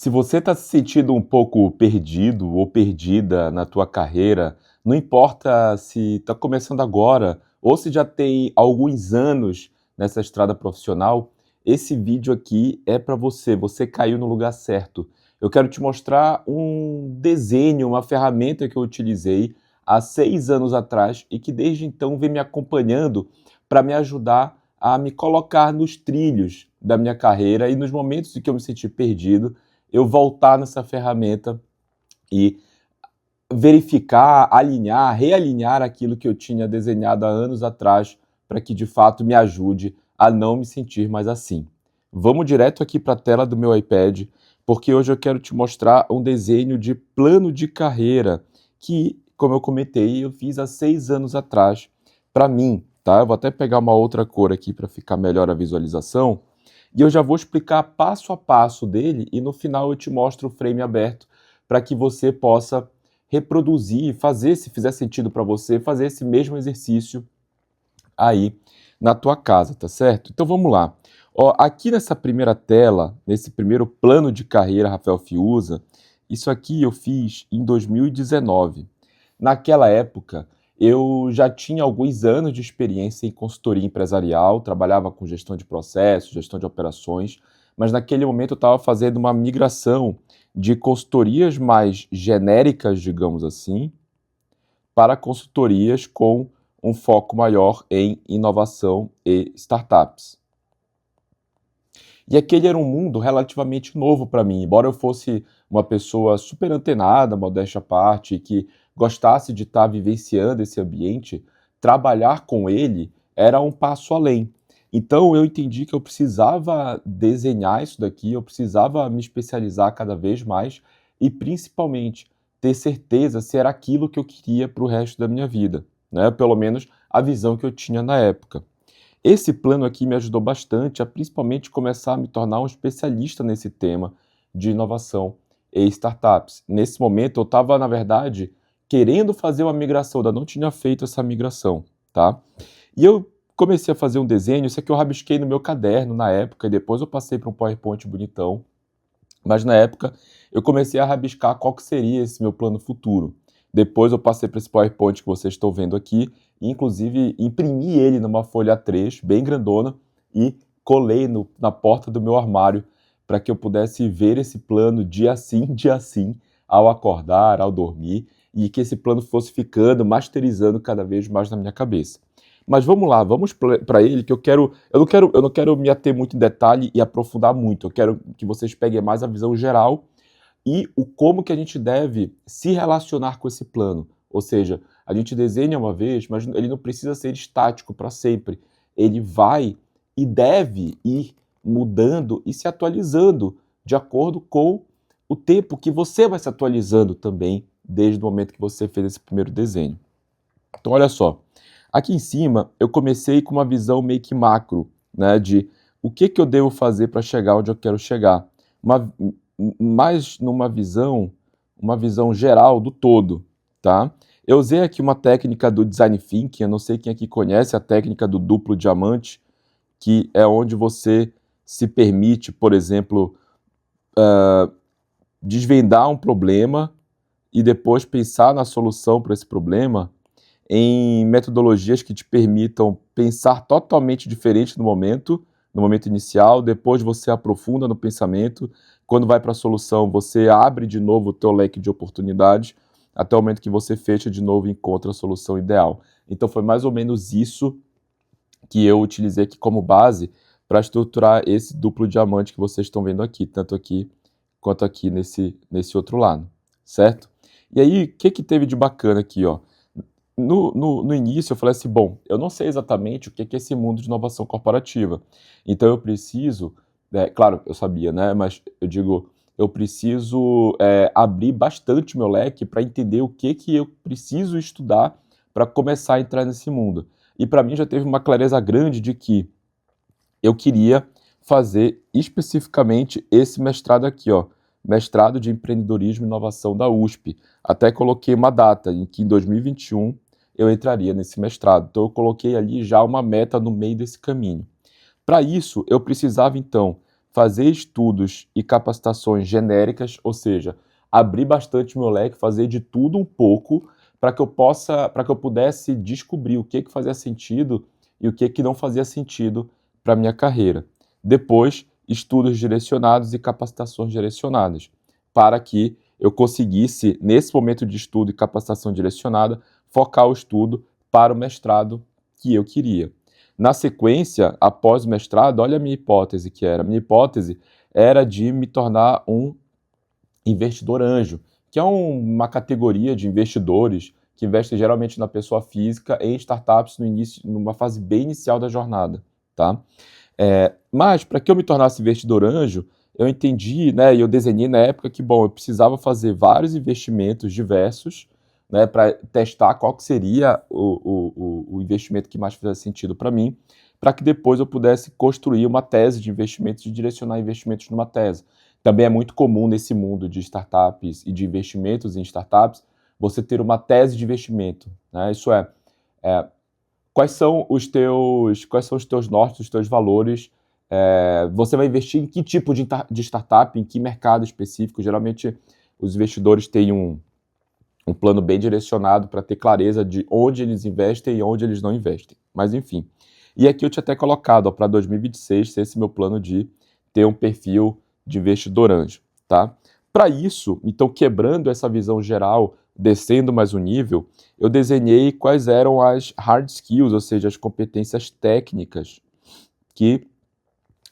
Se você está se sentindo um pouco perdido ou perdida na tua carreira, não importa se está começando agora ou se já tem alguns anos nessa estrada profissional, esse vídeo aqui é para você. Você caiu no lugar certo. Eu quero te mostrar um desenho, uma ferramenta que eu utilizei há 6 anos atrás e que desde então vem me acompanhando para me ajudar a me colocar nos trilhos da minha carreira e nos momentos em que eu me senti perdido eu voltar nessa ferramenta e verificar, alinhar, realinhar aquilo que eu tinha desenhado há anos atrás para que de fato me ajude a não me sentir mais assim. Vamos direto aqui para a tela do meu iPad, porque hoje eu quero te mostrar um desenho de plano de carreira que, como eu comentei, eu fiz há 6 anos atrás para mim, tá? Eu vou até pegar uma outra cor aqui para ficar melhor a visualização. E eu já vou explicar passo a passo dele e no final eu te mostro o frame aberto para que você possa reproduzir, fazer, se fizer sentido para você, fazer esse mesmo exercício aí na tua casa, tá certo? Então vamos lá. Ó, aqui nessa primeira tela, nesse primeiro plano de carreira Rafael Fiuza, isso aqui eu fiz em 2019. Naquela época, eu já tinha alguns anos de experiência em consultoria empresarial, trabalhava com gestão de processos, gestão de operações, mas naquele momento eu estava fazendo uma migração de consultorias mais genéricas, digamos assim, para consultorias com um foco maior em inovação e startups. E aquele era um mundo relativamente novo para mim, embora eu fosse uma pessoa super antenada, modéstia à parte, que gostasse de estar vivenciando esse ambiente, trabalhar com ele era um passo além. Então eu entendi que eu precisava desenhar isso daqui, eu precisava me especializar cada vez mais e principalmente ter certeza se era aquilo que eu queria para o resto da minha vida, né? Pelo menos a visão que eu tinha na época. Esse plano aqui me ajudou bastante a principalmente começar a me tornar um especialista nesse tema de inovação e startups. Nesse momento eu estava, na verdade, querendo fazer uma migração, ainda não tinha feito essa migração, tá? E eu comecei a fazer um desenho, isso aqui eu rabisquei no meu caderno na época, e depois eu passei para um PowerPoint bonitão, mas na época eu comecei a rabiscar qual que seria esse meu plano futuro. Depois eu passei para esse PowerPoint que vocês estão vendo aqui, e inclusive imprimi ele numa folha A3, bem grandona, e colei na porta do meu armário para que eu pudesse ver esse plano dia sim, ao acordar, ao dormir, e que esse plano fosse ficando, masterizando cada vez mais na minha cabeça. Mas vamos lá, vamos para ele, que eu não quero me ater muito em detalhe e aprofundar muito. Eu quero que vocês peguem mais a visão geral e o como que a gente deve se relacionar com esse plano. Ou seja, a gente desenha uma vez, mas ele não precisa ser estático para sempre. Ele vai e deve ir mudando e se atualizando de acordo com o tempo que você vai se atualizando também, desde o momento que você fez esse primeiro desenho. Então, olha só. Aqui em cima, eu comecei com uma visão meio que macro, né, de o que eu devo fazer para chegar onde eu quero chegar. Mais numa uma visão geral do todo, tá? Eu usei aqui uma técnica do Design Thinking, eu não sei quem aqui conhece a técnica do duplo diamante, que é onde você se permite, por exemplo, desvendar um problema e depois pensar na solução para esse problema em metodologias que te permitam pensar totalmente diferente no momento inicial, depois você aprofunda no pensamento, quando vai para a solução você abre de novo o teu leque de oportunidades, até o momento que você fecha de novo e encontra a solução ideal. Então foi mais ou menos isso que eu utilizei aqui como base para estruturar esse duplo diamante que vocês estão vendo aqui, tanto aqui quanto aqui nesse outro lado, certo? E aí, o que teve de bacana aqui, ó? No início eu falei assim, bom, eu não sei exatamente o que é esse mundo de inovação corporativa, então eu preciso, claro, eu sabia, né, mas eu digo, eu preciso abrir bastante meu leque para entender o que eu preciso estudar para começar a entrar nesse mundo. E para mim já teve uma clareza grande de que eu queria fazer especificamente esse mestrado aqui, ó, mestrado de empreendedorismo e inovação da USP. Até coloquei uma data em que em 2021 eu entraria nesse mestrado. Então eu coloquei ali já uma meta no meio desse caminho. Para isso, eu precisava então fazer estudos e capacitações genéricas, ou seja, abrir bastante meu leque, fazer de tudo um pouco, para que eu pudesse descobrir o que fazia sentido e o que não fazia sentido para a minha carreira. Depois, estudos direcionados e capacitações direcionadas, para que eu conseguisse, nesse momento de estudo e capacitação direcionada, focar o estudo para o mestrado que eu queria. Na sequência, após o mestrado, olha a minha hipótese que era. A minha hipótese era de me tornar um investidor anjo, que é uma categoria de investidores que investem geralmente na pessoa física em startups no início, numa fase bem inicial da jornada, tá? Mas para que eu me tornasse investidor anjo, eu entendi, né, e eu desenhei na época que, bom, eu precisava fazer vários investimentos diversos, né, para testar qual que seria o investimento que mais fizesse sentido para mim, para que depois eu pudesse construir uma tese de investimentos e direcionar investimentos numa tese. Também é muito comum nesse mundo de startups e de investimentos em startups, você ter uma tese de investimento, né? Isso quais são os teus nortes, os teus valores, você vai investir em que tipo de startup, em que mercado específico. Geralmente os investidores têm um plano bem direcionado para ter clareza de onde eles investem e onde eles não investem. Mas enfim. E aqui eu tinha até colocado para 2026 ser esse meu plano de ter um perfil de investidor anjo, tá? Para isso, então quebrando essa visão geral, descendo mais um nível, eu desenhei quais eram as hard skills, ou seja, as competências técnicas que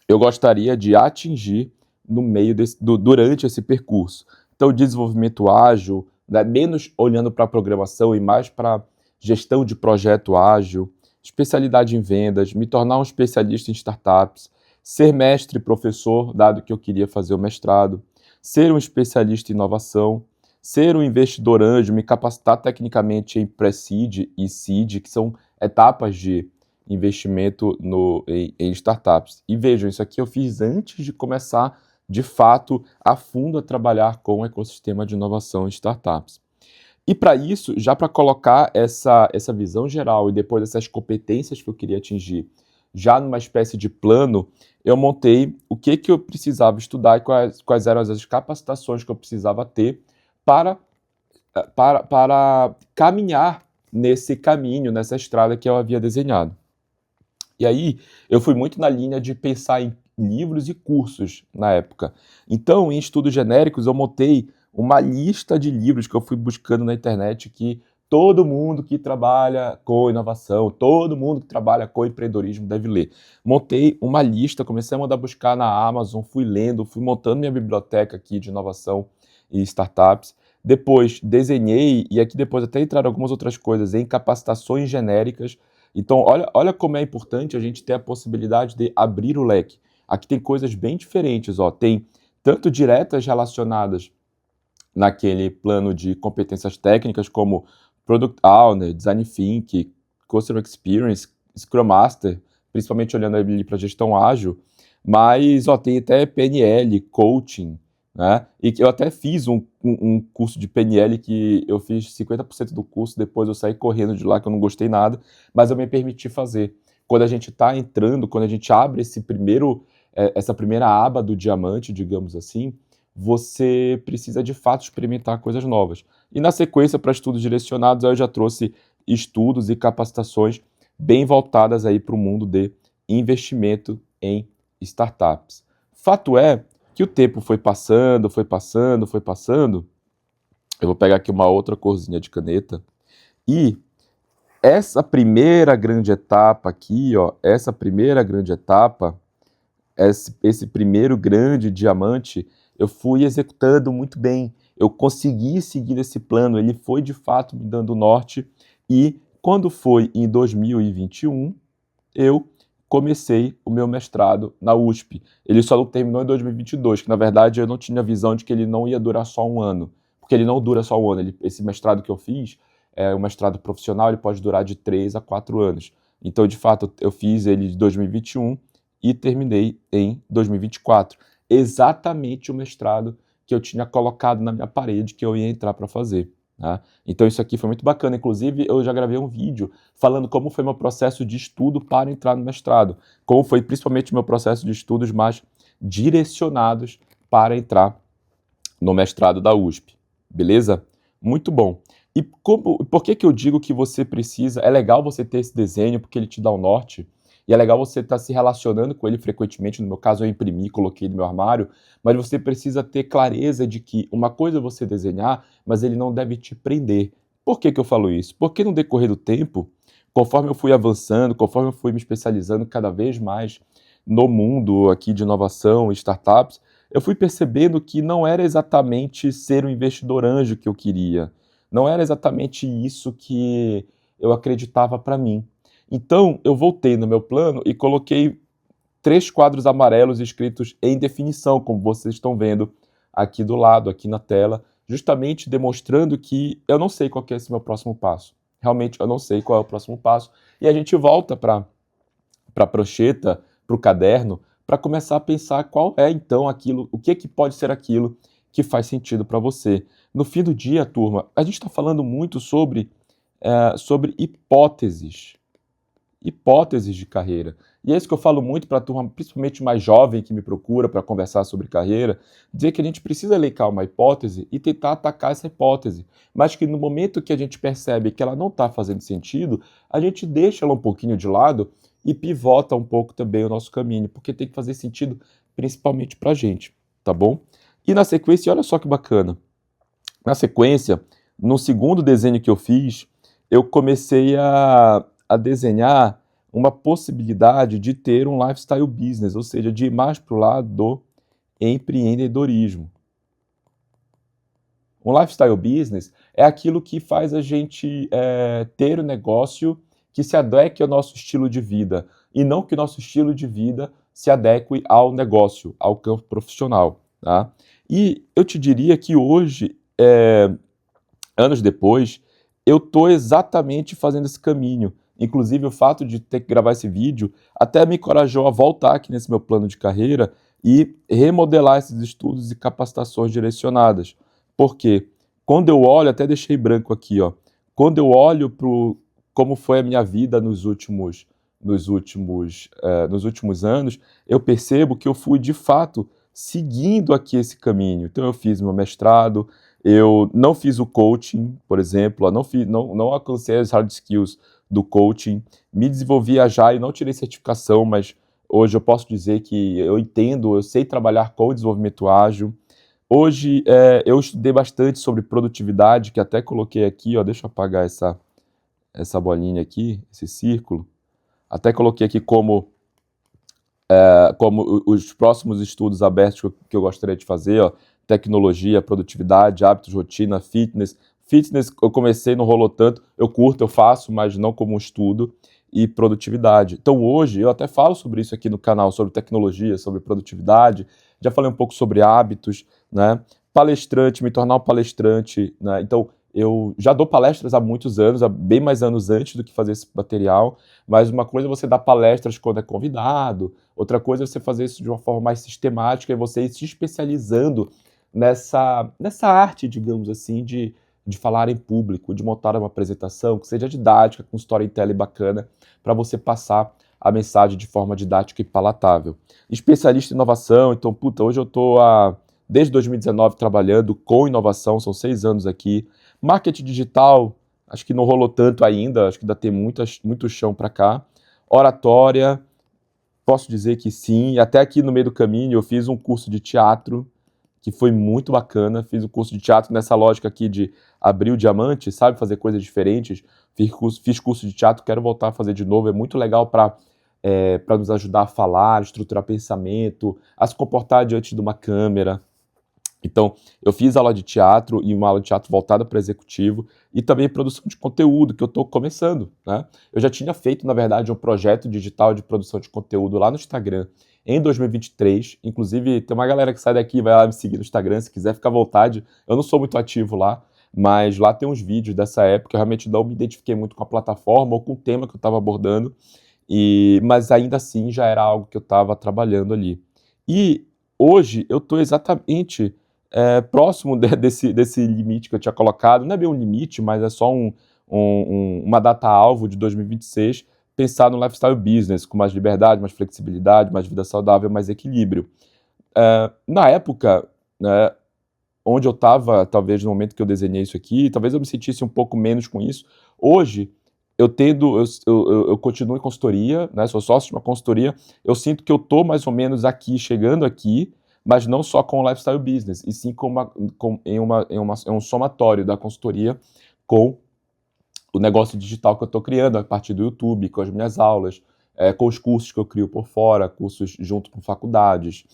eu gostaria de atingir no meio durante esse percurso. Então, desenvolvimento ágil, né, menos olhando para a programação e mais para gestão de projeto ágil, especialidade em vendas, me tornar um especialista em startups, ser mestre e professor, dado que eu queria fazer o mestrado, ser um especialista em inovação, ser um investidor anjo, me capacitar tecnicamente em pre-seed e seed, que são etapas de investimento em startups. E vejam, isso aqui eu fiz antes de começar, de fato, a fundo a trabalhar com o ecossistema de inovação em startups. E para isso, já para colocar essa visão geral e depois essas competências que eu queria atingir, já numa espécie de plano, eu montei o que eu precisava estudar e quais eram as capacitações que eu precisava ter para caminhar nesse caminho, nessa estrada que eu havia desenhado. E aí, eu fui muito na linha de pensar em livros e cursos na época. Então, em estudos genéricos, eu montei uma lista de livros que eu fui buscando na internet que todo mundo que trabalha com inovação, todo mundo que trabalha com empreendedorismo deve ler. Montei uma lista, comecei a mandar buscar na Amazon, fui lendo, fui montando minha biblioteca aqui de inovação e startups. Depois desenhei, e aqui depois até entraram algumas outras coisas, em capacitações genéricas. Então, olha como é importante a gente ter a possibilidade de abrir o leque. Aqui tem coisas bem diferentes, ó. Tem tanto diretas relacionadas naquele plano de competências técnicas, como Product Owner, Design Thinking, Customer Experience, Scrum Master, principalmente olhando ali para gestão ágil, mas ó, tem até PNL, Coaching, né? E eu até fiz um curso de PNL que eu fiz 50% do curso, depois eu saí correndo de lá que eu não gostei nada, mas eu me permiti fazer. Quando a gente está entrando, quando a gente abre essa primeira aba do diamante, digamos assim, você precisa de fato experimentar coisas novas. E na sequência, para estudos direcionados, eu já trouxe estudos e capacitações bem voltadas aí para o mundo de investimento em startups. Fato é que o tempo foi passando. Eu vou pegar aqui uma outra corzinha de caneta. E essa primeira grande etapa aqui, ó, esse primeiro grande diamante, eu fui executando muito bem. Eu consegui seguir esse plano, ele foi de fato me dando norte. E quando foi em 2021, eu comecei o meu mestrado na USP. Ele só não terminou em 2022, que na verdade eu não tinha a visão de que ele não ia durar só um ano. Porque ele não dura só um ano. Esse mestrado que eu fiz, um mestrado profissional, ele pode durar de 3 a 4 anos. Então, de fato, eu fiz ele de 2021 e terminei em 2024. Exatamente o mestrado que eu tinha colocado na minha parede que eu ia entrar para fazer. Tá? Então isso aqui foi muito bacana. Inclusive, eu já gravei um vídeo falando como foi meu processo de estudo para entrar no mestrado. Como foi principalmente o meu processo de estudos mais direcionados para entrar no mestrado da USP, beleza? Muito bom. E por que eu digo que você precisa, é legal você ter esse desenho, porque ele te dá o norte, e é legal você estar se relacionando com ele frequentemente, no meu caso eu imprimi, coloquei no meu armário, mas você precisa ter clareza de que uma coisa é você desenhar, mas ele não deve te prender. Por que eu falo isso? Porque no decorrer do tempo, conforme eu fui avançando, conforme eu fui me especializando cada vez mais no mundo aqui de inovação e startups, eu fui percebendo que não era exatamente ser um investidor anjo que eu queria. Não era exatamente isso que eu acreditava para mim. Então, eu voltei no meu plano e coloquei 3 quadros amarelos escritos em definição, como vocês estão vendo aqui do lado, aqui na tela, justamente demonstrando que eu não sei qual que é esse meu próximo passo. Realmente, eu não sei qual é o próximo passo. E a gente volta para a prancheta, para o caderno, para começar a pensar qual é então aquilo, o que pode ser aquilo que faz sentido para você. No fim do dia, turma, a gente está falando muito sobre hipóteses de carreira. E é isso que eu falo muito para a turma, principalmente mais jovem que me procura para conversar sobre carreira, dizer que a gente precisa elencar uma hipótese e tentar atacar essa hipótese, mas que no momento que a gente percebe que ela não está fazendo sentido, a gente deixa ela um pouquinho de lado e pivota um pouco também o nosso caminho, porque tem que fazer sentido principalmente para a gente, tá bom? E na sequência, olha só que bacana, na sequência, no segundo desenho que eu fiz, eu comecei a desenhar uma possibilidade de ter um lifestyle business, ou seja, de ir mais para o lado do empreendedorismo. Um lifestyle business é aquilo que faz a gente ter um negócio que se adeque ao nosso estilo de vida, e não que o nosso estilo de vida se adeque ao negócio, ao campo profissional. Tá? E eu te diria que hoje, anos depois, eu estou exatamente fazendo esse caminho. Inclusive, o fato de ter que gravar esse vídeo até me encorajou a voltar aqui nesse meu plano de carreira e remodelar esses estudos e capacitações direcionadas. Porque quando eu olho, até deixei branco aqui, ó, quando eu olho para como foi a minha vida nos últimos anos, eu percebo que eu fui, de fato, seguindo aqui esse caminho. Então, eu fiz meu mestrado, eu não fiz o coaching, por exemplo, não alcancei as hard skills do coaching, me desenvolvi Agile, não tirei certificação, mas hoje eu posso dizer que eu entendo, eu sei trabalhar com o desenvolvimento ágil. Hoje eu estudei bastante sobre produtividade, que até coloquei aqui, ó, deixa eu apagar essa bolinha aqui, esse círculo. Até coloquei aqui como os próximos estudos abertos que eu gostaria de fazer, ó, tecnologia, produtividade, hábitos, rotina, fitness. Fitness eu comecei, não rolou tanto, eu curto, eu faço, mas não como um estudo, e produtividade. Então hoje eu até falo sobre isso aqui no canal, sobre tecnologia, sobre produtividade, já falei um pouco sobre hábitos, né? Palestrante, me tornar um palestrante, né? Então eu já dou palestras há muitos anos, há bem mais anos antes do que fazer esse material, mas uma coisa é você dar palestras quando é convidado, outra coisa é você fazer isso de uma forma mais sistemática e você ir se especializando nessa arte, digamos assim, de falar em público, de montar uma apresentação que seja didática, com storytelling bacana, para você passar a mensagem de forma didática e palatável. Especialista em inovação, então, hoje eu estou desde 2019 trabalhando com inovação, são 6 anos aqui. Marketing digital, acho que não rolou tanto ainda, acho que ainda tem muito chão para cá. Oratória, posso dizer que sim, até aqui no meio do caminho eu fiz um curso de teatro, que foi muito bacana, fiz um curso de teatro nessa lógica aqui de abrir o diamante, sabe, fazer coisas diferentes, fiz curso de teatro, quero voltar a fazer de novo, é muito legal para nos ajudar a falar, estruturar pensamento, a se comportar diante de uma câmera. Então, eu fiz aula de teatro e uma aula de teatro voltada para executivo e também produção de conteúdo, que eu estou começando, né? Eu já tinha feito, na verdade, um projeto digital de produção de conteúdo lá no Instagram em 2023. Inclusive, tem uma galera que sai daqui e vai lá me seguir no Instagram, se quiser ficar à vontade. Eu não sou muito ativo lá, mas lá tem uns vídeos dessa época. Eu realmente não me identifiquei muito com a plataforma ou com o tema que eu estava abordando, mas ainda assim já era algo que eu estava trabalhando ali. E hoje eu estou exatamente próximo desse limite que eu tinha colocado. Não é bem um limite, mas é só uma data-alvo de 2026, pensar no lifestyle business, com mais liberdade, mais flexibilidade, mais vida saudável, mais equilíbrio. Na época, né, onde eu estava, talvez no momento que eu desenhei isso aqui, talvez eu me sentisse um pouco menos com isso. Hoje, eu continuo em consultoria, né, sou sócio de uma consultoria, eu sinto que eu estou mais ou menos aqui, chegando aqui, mas não só com o lifestyle business, e sim em um somatório da consultoria com o negócio digital que eu estou criando a partir do YouTube, com as minhas aulas, com os cursos que eu crio por fora, cursos junto com faculdades,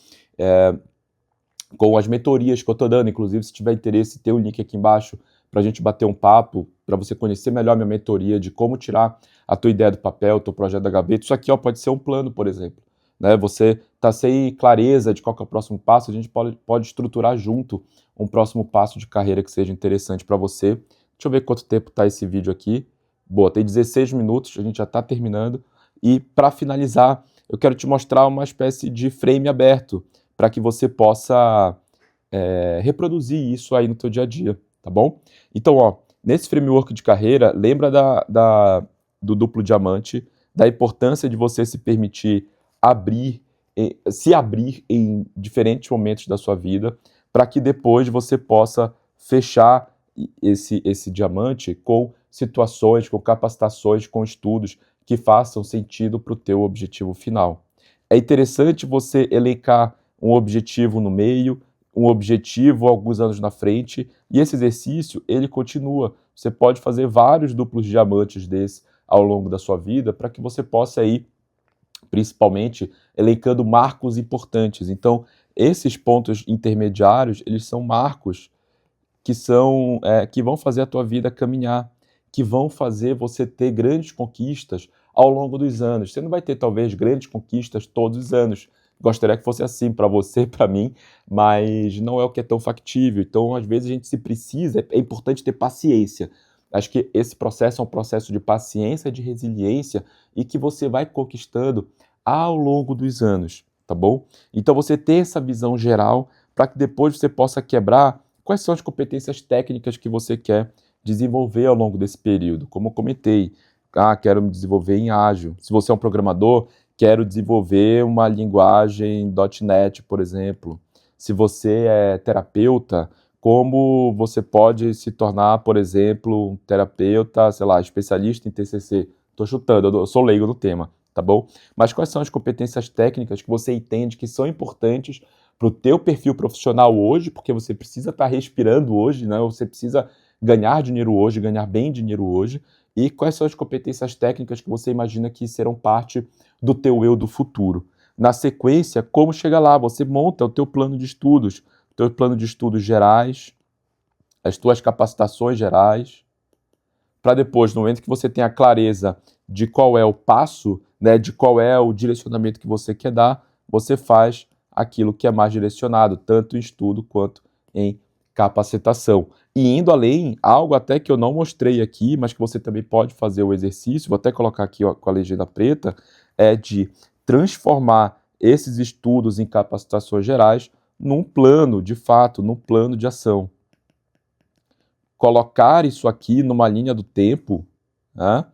com as mentorias que eu estou dando. Inclusive, se tiver interesse, tem o link aqui embaixo para a gente bater um papo, para você conhecer melhor minha mentoria de como tirar a tua ideia do papel, o teu projeto da gaveta. Isso aqui, ó, pode ser um plano, por exemplo. Né? Você está sem clareza de qual que é o próximo passo, a gente pode estruturar junto um próximo passo de carreira que seja interessante para você. Deixa eu ver quanto tempo está esse vídeo aqui. Boa, tem 16 minutos, a gente já está terminando. E para finalizar, eu quero te mostrar uma espécie de frame aberto para que você possa reproduzir isso aí no teu dia a dia, tá bom? Então, ó, nesse framework de carreira, lembra do duplo diamante, da importância de você se permitir se abrir em diferentes momentos da sua vida, para que depois você possa fechar esse diamante com situações, com capacitações, com estudos que façam sentido para o teu objetivo final. É interessante você elencar um objetivo no meio, um objetivo alguns anos na frente, e esse exercício, ele continua. Você pode fazer vários duplos diamantes desse ao longo da sua vida, para que você possa ir, principalmente, elencando marcos importantes. Então, esses pontos intermediários, eles são marcos que vão fazer a tua vida caminhar, que vão fazer você ter grandes conquistas ao longo dos anos. Você não vai ter, talvez, grandes conquistas todos os anos. Gostaria que fosse assim para você, para mim, mas não é o que é tão factível. Então, às vezes, a gente se precisa, é importante ter paciência. Acho que esse processo é um processo de paciência, de resiliência, e que você vai conquistando ao longo dos anos, tá bom? Então, você ter essa visão geral para que depois você possa quebrar quais são as competências técnicas que você quer desenvolver ao longo desse período. Como eu comentei, quero me desenvolver em ágil. Se você é um programador, quero desenvolver uma linguagem .NET, por exemplo. Se você é terapeuta, como você pode se tornar, por exemplo, um terapeuta, sei lá, especialista em TCC. Estou chutando, eu sou leigo no tema, tá bom? Mas quais são as competências técnicas que você entende que são importantes para o teu perfil profissional hoje, porque você precisa estar respirando hoje, né? Você precisa ganhar dinheiro hoje, ganhar bem dinheiro hoje, e quais são as competências técnicas que você imagina que serão parte do teu eu do futuro. Na sequência, como chegar lá? Você monta o teu plano de estudos, o teu plano de estudos gerais, as tuas capacitações gerais, para depois, no momento que você tenha clareza de qual é o passo, né, de qual é o direcionamento que você quer dar, você faz aquilo que é mais direcionado, tanto em estudo quanto em capacitação. E indo além, algo até que eu não mostrei aqui, mas que você também pode fazer o exercício, vou até colocar aqui ó, com a legenda preta, é de transformar esses estudos em capacitações gerais num plano, de fato, num plano de ação. Colocar isso aqui numa linha do tempo, né,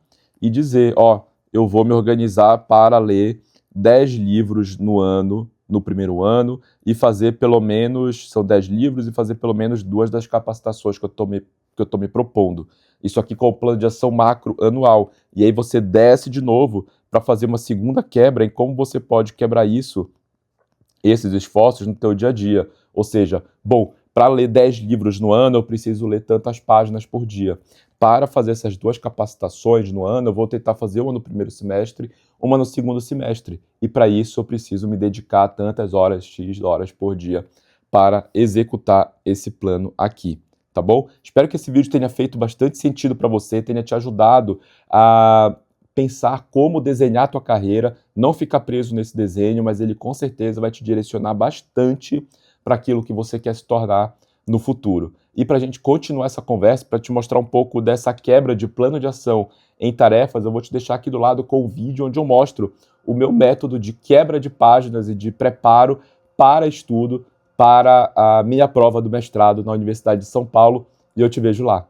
e dizer, ó, eu vou me organizar para ler 10 livros no ano, no primeiro ano, e fazer pelo menos, são 10 livros, e fazer pelo menos 2 das capacitações que eu tô me propondo. Isso aqui com o plano de ação macro anual. E aí você desce de novo para fazer uma segunda quebra em como você pode quebrar esses esforços no teu dia a dia. Ou seja, bom, para ler 10 livros no ano, eu preciso ler tantas páginas por dia. Para fazer essas 2 capacitações no ano, eu vou tentar fazer uma no primeiro semestre, uma no segundo semestre. E para isso eu preciso me dedicar a tantas horas, X horas por dia, para executar esse plano aqui. Tá bom? Espero que esse vídeo tenha feito bastante sentido para você, tenha te ajudado a pensar como desenhar a tua carreira, não ficar preso nesse desenho, mas ele com certeza vai te direcionar bastante para aquilo que você quer se tornar no futuro. E para a gente continuar essa conversa, para te mostrar um pouco dessa quebra de plano de ação em tarefas, eu vou te deixar aqui do lado com o vídeo onde eu mostro o meu método de quebra de páginas e de preparo para estudo para a minha prova do mestrado na Universidade de São Paulo, e eu te vejo lá.